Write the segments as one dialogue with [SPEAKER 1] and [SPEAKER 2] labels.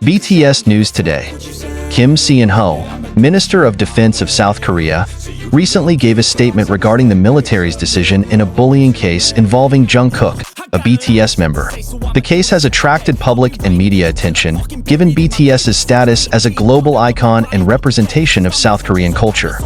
[SPEAKER 1] BTS News Today. Kim Seon-ho, Minister of Defense of South Korea, recently gave a statement regarding the military's decision in a bullying case involving Jungkook, a BTS member. The case has attracted public and media attention, given BTS's status as a global icon and representation of South Korean culture.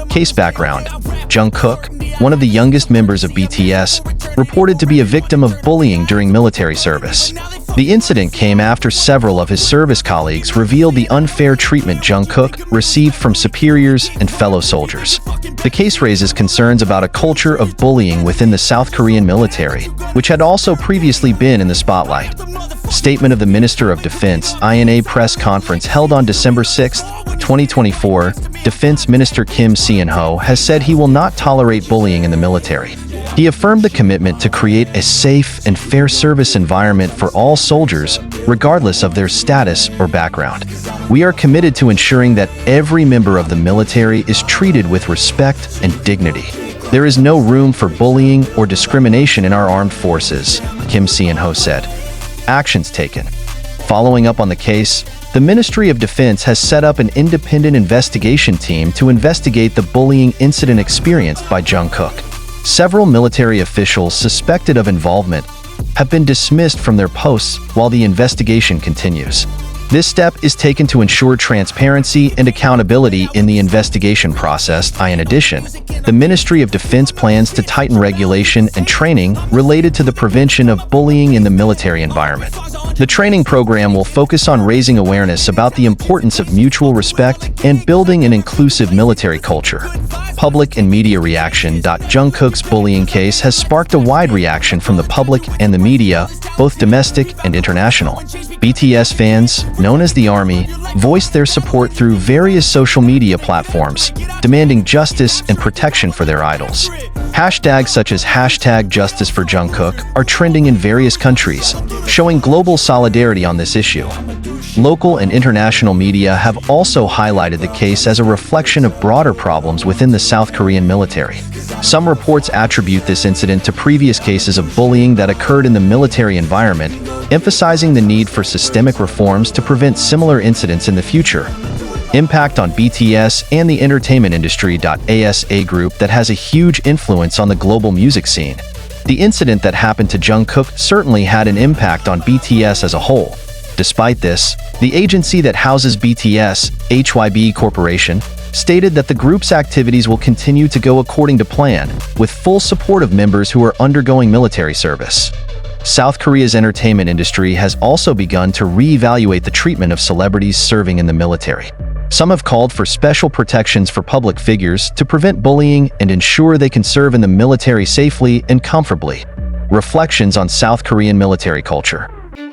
[SPEAKER 1] Case background: Jungkook, one of the youngest members of BTS, reported to be a victim of bullying during military service. The incident came after several of his service colleagues revealed the unfair treatment Jungkook received from superiors and fellow soldiers. The case raises concerns about a culture of bullying within the South Korean military, which had also previously been in the spotlight. Statement of the Minister of Defense in a press conference held on December 6, 2024, Defense Minister Kim Seon-ho has said he will not tolerate bullying in the military. He affirmed the commitment to create a safe and fair service environment for all soldiers, regardless of their status or background. We are committed to ensuring that every member of the military is treated with respect and dignity. There is no room for bullying or discrimination in our armed forces, Kim Seon-ho said. Actions taken. Following up on the case, the Ministry of Defense has set up an independent investigation team to investigate the bullying incident experienced by Jungkook. Several military officials suspected of involvement have been dismissed from their posts while the investigation continues. This step is taken to ensure transparency and accountability in the investigation process. In addition, the Ministry of Defense plans to tighten regulation and training related to the prevention of bullying in the military environment. The training program will focus on raising awareness about the importance of mutual respect and building an inclusive military culture. Public and media reaction. Jungkook's bullying case has sparked a wide reaction from the public and the media, both domestic and international. BTS fans, known as the Army, voiced their support through various social media platforms, demanding justice and protection for their idols. Hashtags such as #Justice for Jungkook are trending in various countries, showing global solidarity on this issue. Local and international media have also highlighted the case as a reflection of broader problems within the South Korean military. Some reports attribute this incident to previous cases of bullying that occurred in the military environment, emphasizing the need for systemic reforms to prevent similar incidents in the future. Impact on BTS and the entertainment industry. As a group that has a huge influence on the global music scene, the incident that happened to Jungkook certainly had an impact on BTS as a whole. Despite this, the agency that houses BTS, HYB Corporation, stated that the group's activities will continue to go according to plan, with full support of members who are undergoing military service. South Korea's entertainment industry has also begun to re-evaluate the treatment of celebrities serving in the military. Some have called for special protections for public figures to prevent bullying and ensure they can serve in the military safely and comfortably. Reflections on South Korean military culture.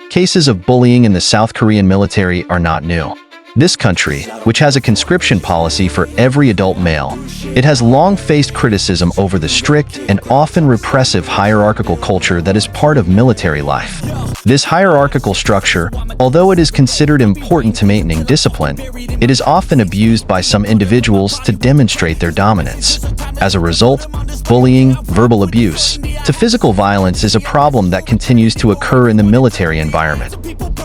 [SPEAKER 1] Cases of bullying in the South Korean military are not new. This country, which has a conscription policy for every adult male, it has long faced criticism over the strict and often repressive hierarchical culture that is part of military life. This hierarchical structure, although it is considered important to maintaining discipline, it is often abused by some individuals to demonstrate their dominance. As a result, bullying, verbal abuse, to physical violence is a problem that continues to occur in the military environment.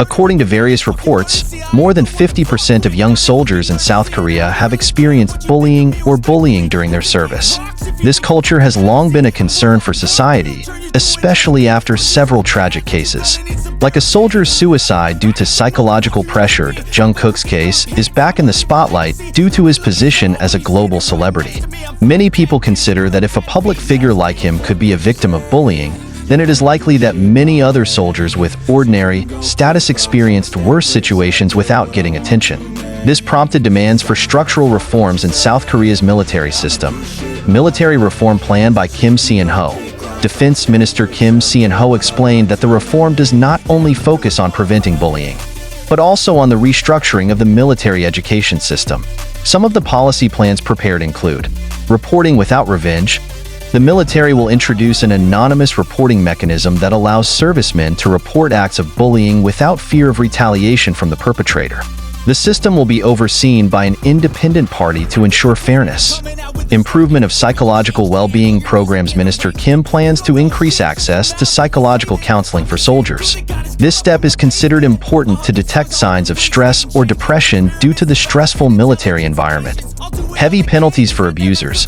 [SPEAKER 1] According to various reports, more than 50% of young soldiers in South Korea have experienced bullying or bullying during their service. This culture has long been a concern for society, especially after several tragic cases. Like a soldier's suicide due to psychological pressure, Jungkook's case is back in the spotlight due to his position as a global celebrity. Many people consider that if a public figure like him could be a victim of bullying, then it is likely that many other soldiers with ordinary status experienced worse situations without getting attention. This prompted demands for structural reforms in South Korea's military system. Military reform plan by Kim Seon-ho. Defense Minister Kim Seon-ho explained that the reform does not only focus on preventing bullying, but also on the restructuring of the military education system. Some of the policy plans prepared include reporting without revenge. The military will introduce an anonymous reporting mechanism that allows servicemen to report acts of bullying without fear of retaliation from the perpetrator. The system will be overseen by an independent party to ensure fairness. Improvement of psychological well-being programs. Minister Kim plans to increase access to psychological counseling for soldiers. This step is considered important to detect signs of stress or depression due to the stressful military environment. Heavy penalties for abusers.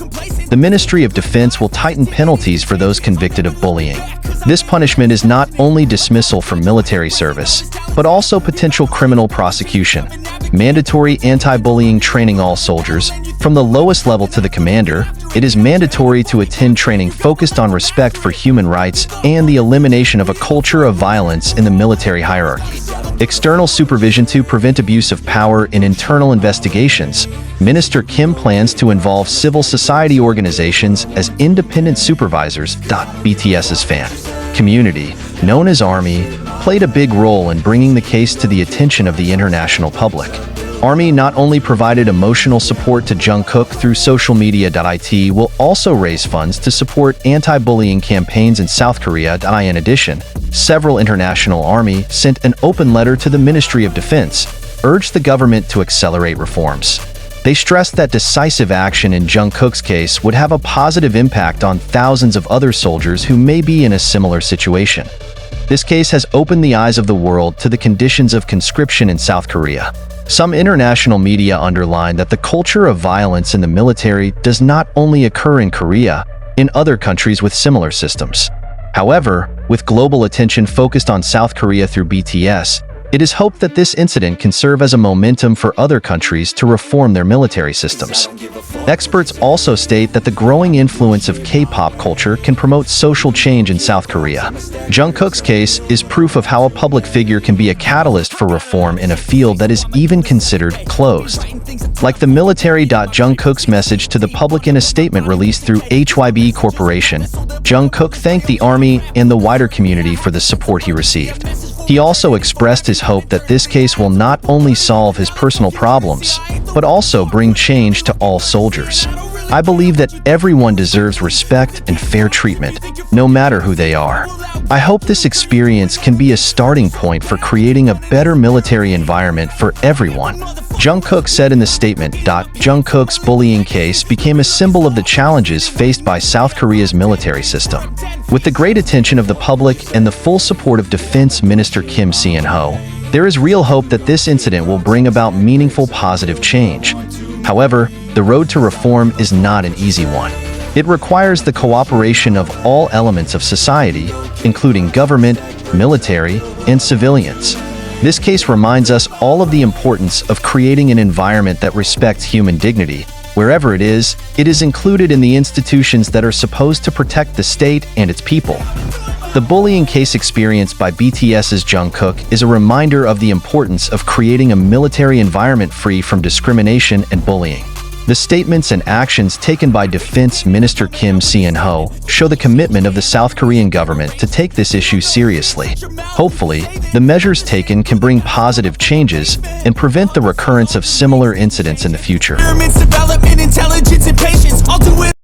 [SPEAKER 1] The Ministry of Defense will tighten penalties for those convicted of bullying. This punishment is not only dismissal from military service, but also potential criminal prosecution. Mandatory anti-bullying training. All soldiers, from the lowest level to the commander, it is mandatory to attend training focused on respect for human rights and the elimination of a culture of violence in the military hierarchy. External supervision to prevent abuse of power in internal investigations. Minister Kim plans to involve civil society organizations as independent supervisors. BTS's fan community, known as ARMY, played a big role in bringing the case to the attention of the international public. ARMY not only provided emotional support to Jungkook through social media. It will also raise funds to support anti-bullying campaigns in South Korea. In addition, several international ARMY sent an open letter to the Ministry of Defense, urged the government to accelerate reforms. They stressed that decisive action in Jungkook's case would have a positive impact on thousands of other soldiers who may be in a similar situation. This case has opened the eyes of the world to the conditions of conscription in South Korea. Some international media underline that the culture of violence in the military does not only occur in Korea, in other countries with similar systems. However, with global attention focused on South Korea through BTS, it is hoped that this incident can serve as a momentum for other countries to reform their military systems. Experts also state that the growing influence of K-pop culture can promote social change in South Korea. Jungkook's case is proof of how a public figure can be a catalyst for reform in a field that is even considered closed. Like the military. Jungkook's message to the public in a statement released through HYB Corporation, Jungkook thanked the ARMY and the wider community for the support he received. He also expressed his hope that this case will not only solve his personal problems, but also bring change to all soldiers. I believe that everyone deserves respect and fair treatment, no matter who they are. I hope this experience can be a starting point for creating a better military environment for everyone. Jungkook said in the statement. Jungkook's bullying case became a symbol of the challenges faced by South Korea's military system. With the great attention of the public and the full support of Defense Minister Kim Seon-ho, there is real hope that this incident will bring about meaningful positive change. However, the road to reform is not an easy one. It requires the cooperation of all elements of society, including government, military, and civilians. This case reminds us all of the importance of creating an environment that respects human dignity. Wherever it is included in the institutions that are supposed to protect the state and its people. The bullying case experienced by BTS's Jungkook is a reminder of the importance of creating a military environment free from discrimination and bullying. The statements and actions taken by Defense Minister Kim Seon-ho show the commitment of the South Korean government to take this issue seriously. Hopefully, the measures taken can bring positive changes and prevent the recurrence of similar incidents in the future.